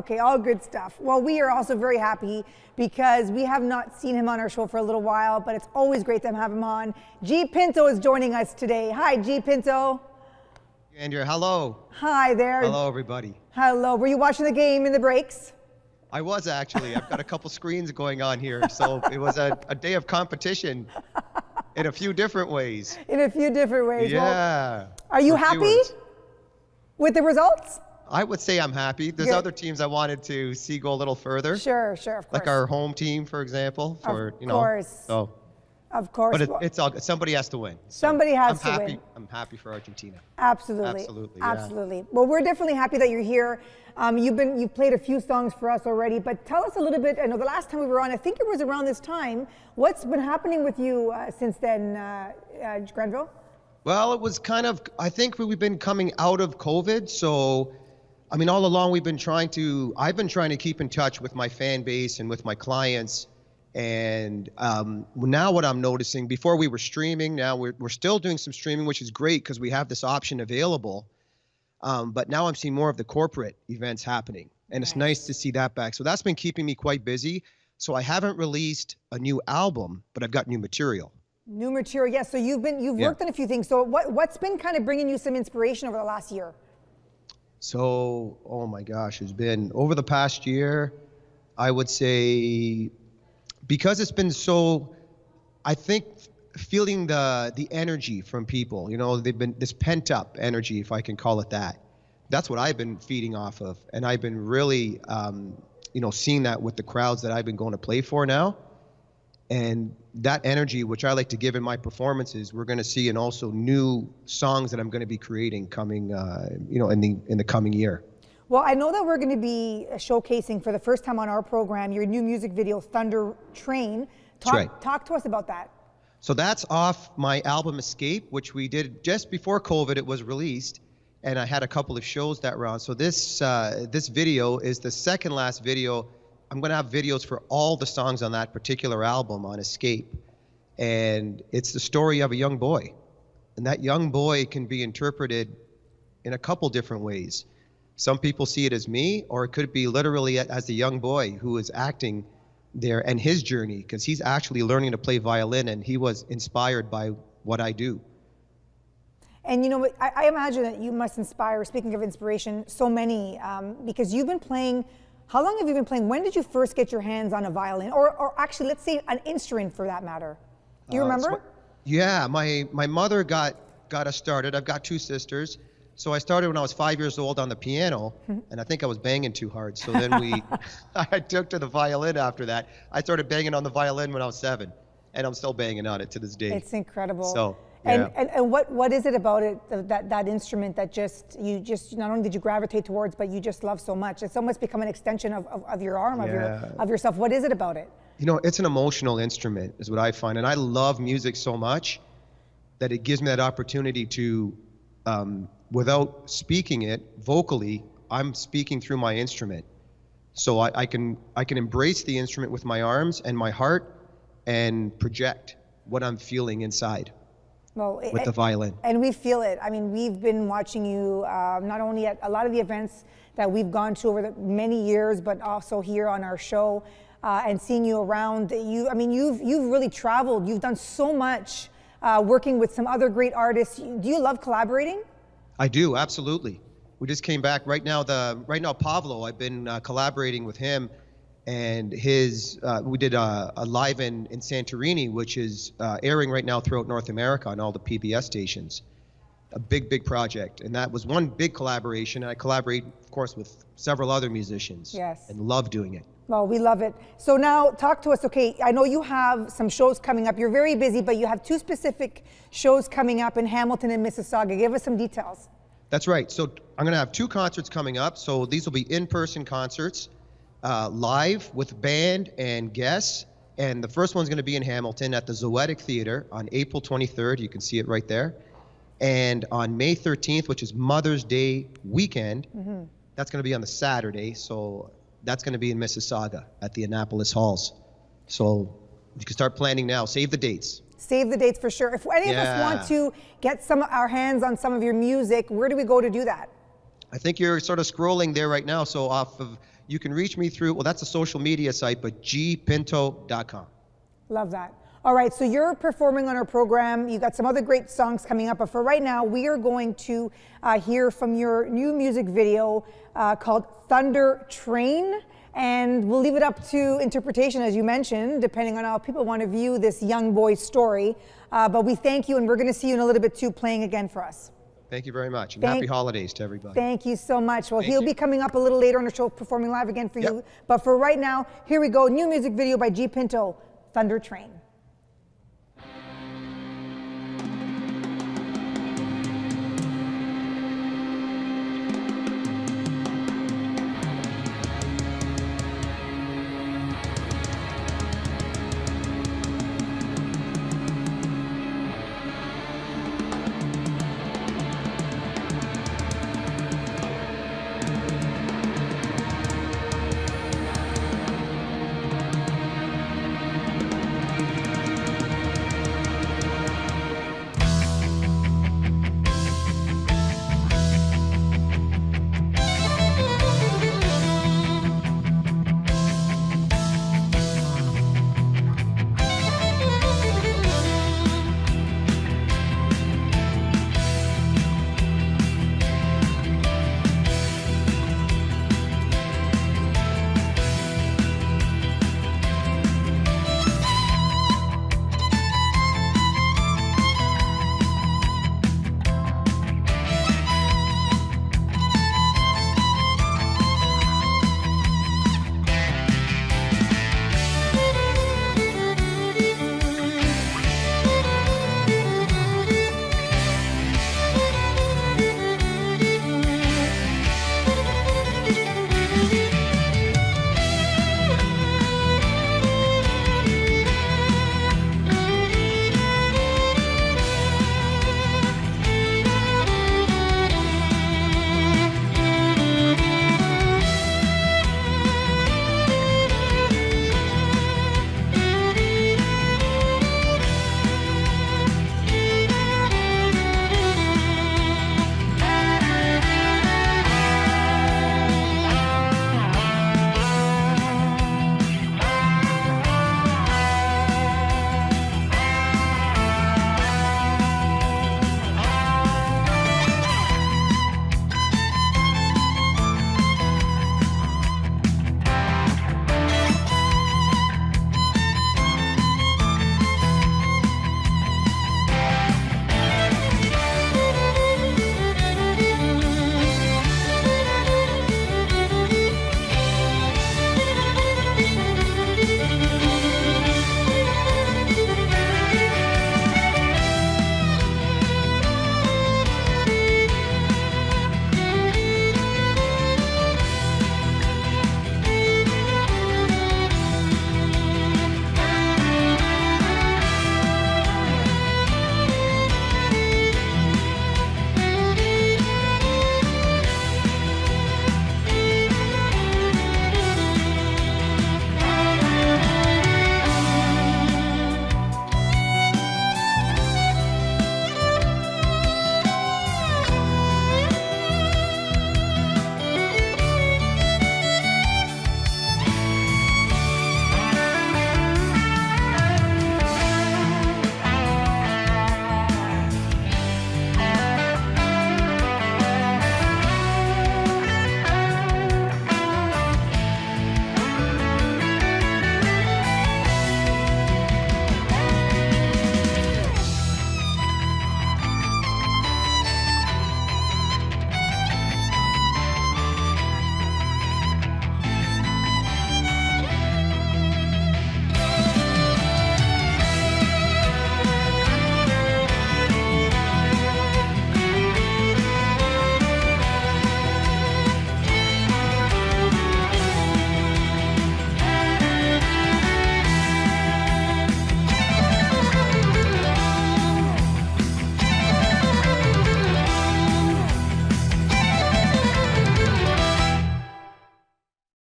Okay, all good stuff. Well, we are also very happy because we have not seen him on our show for a little while, but it's always great to have him on. G. Pinto is joining us today. Hi, G. Pinto. Andrea, hello. Hi there. Hello, everybody. Hello. Were you watching the game in the breaks? I was actually. I've got a couple screens going on here, so it was a day of competition in a few different ways. In a few different ways. Yeah. Well, are you happy with the results? I would say I'm happy. There's other teams I wanted to see go a little further. Sure, of course. Like our home team, for example. Of course. Of course. But it's all good. Somebody has to win. Somebody has to win. I'm happy for Argentina. Absolutely. Absolutely. Absolutely. Yeah. Well, we're definitely happy that you're here. You've played a few songs for us already, but tell us a little bit. I know the last time we were on, I think it was around this time. What's been happening with you since then, Granville? Well, it was kind of, I think we've been coming out of COVID, so I mean, all along I've been trying to keep in touch with my fan base and with my clients. And now what I'm noticing, before we were streaming, now we're still doing some streaming, which is great because we have this option available. But now I'm seeing more of the corporate events happening, and it's nice to see that back. So that's been keeping me quite busy. So I haven't released a new album, but I've got new material. New material, yes. So you've worked on a few things. So what's been kind of bringing you some inspiration over the last year? So, oh my gosh, it's been over the past year, I would say, because it's been so, I think feeling the energy from people, you know, they've been this pent up energy, if I can call it that. That's what I've been feeding off of. And I've been really, seeing that with the crowds that I've been going to play for now. And that energy, which I like to give in my performances, we're going to see, and also new songs that I'm going to be creating coming, in the coming year. Well, I know that we're going to be showcasing for the first time on our program your new music video, Thunder Train. Talk to us about that. So that's off my album Escape, which we did just before COVID. It was released, and I had a couple of shows that round. So this video is the second last video. I'm going to have videos for all the songs on that particular album on Escape. And it's the story of a young boy. And that young boy can be interpreted in a couple different ways. Some people see it as me, or it could be literally as the young boy who is acting there and his journey, because he's actually learning to play violin, and he was inspired by what I do. And you know, I imagine that you must inspire, speaking of inspiration, so many, because you've been playing. How long have you been playing? When did you first get your hands on a violin, or actually, let's say an instrument for that matter? Do you remember? Yeah, my mother got us started. I've got two sisters. So I started when I was 5 years old on the piano, and I think I was banging too hard. So then I took to the violin after that. I started banging on the violin when I was 7, and I'm still banging on it to this day. It's incredible. So, yeah. And what is it about it, that instrument that you not only did you gravitate towards, but you just love so much? It's almost become an extension of your arm, of yourself. What is it about it? You know, it's an emotional instrument is what I find. And I love music so much that it gives me that opportunity to, without speaking it vocally, I'm speaking through my instrument. So I can embrace the instrument with my arms and my heart and project what I'm feeling inside with the violin. And we feel it. I mean, we've been watching you not only at a lot of the events that we've gone to over the many years, but also here on our show and seeing you around. You've really traveled. You've done so much working with some other great artists. Do you love collaborating? I do, absolutely. We just came back right now. Pablo, I've been collaborating with him, and we did a live in Santorini, which is airing right now throughout North America on all the PBS stations. A big project, and that was one big collaboration. And I collaborate, of course, with several other musicians. Yes. And love doing it. Well, we love it. So now talk to us. Okay, I know you have some shows coming up. You're very busy, but you have 2 specific shows coming up in Hamilton and Mississauga. Give us some details. That's right. So I'm going to have 2 concerts coming up. So these will be in-person concerts, live with band and guests. And the first one's going to be in Hamilton at the Zoetic Theater on April 23rd. You can see it right there. And on May 13th, which is Mother's Day weekend, that's going to be on the Saturday. So that's going to be in Mississauga at the Annapolis Halls. So you can start planning now. Save the dates. Save the dates for sure. If any of us want to get our hands on some of your music, where do we go to do that? I think you're sort of scrolling there right now. So off of You can reach me through, well, that's a social media site, but gpinto.com. Love that. All right, so you're performing on our program. You got some other great songs coming up, but for right now, we are going to hear from your new music video called Thunder Train, and we'll leave it up to interpretation, as you mentioned, depending on how people want to view this young boy's story. But we thank you, and we're going to see you in a little bit too, playing again for us. Thank you very much, and happy holidays to everybody. Thank you so much. Well, Thank he'll you. be coming up a little later on the show, performing live again for Yep. you. But for right now, here we go. New music video by G. Pinto, Thunder Train.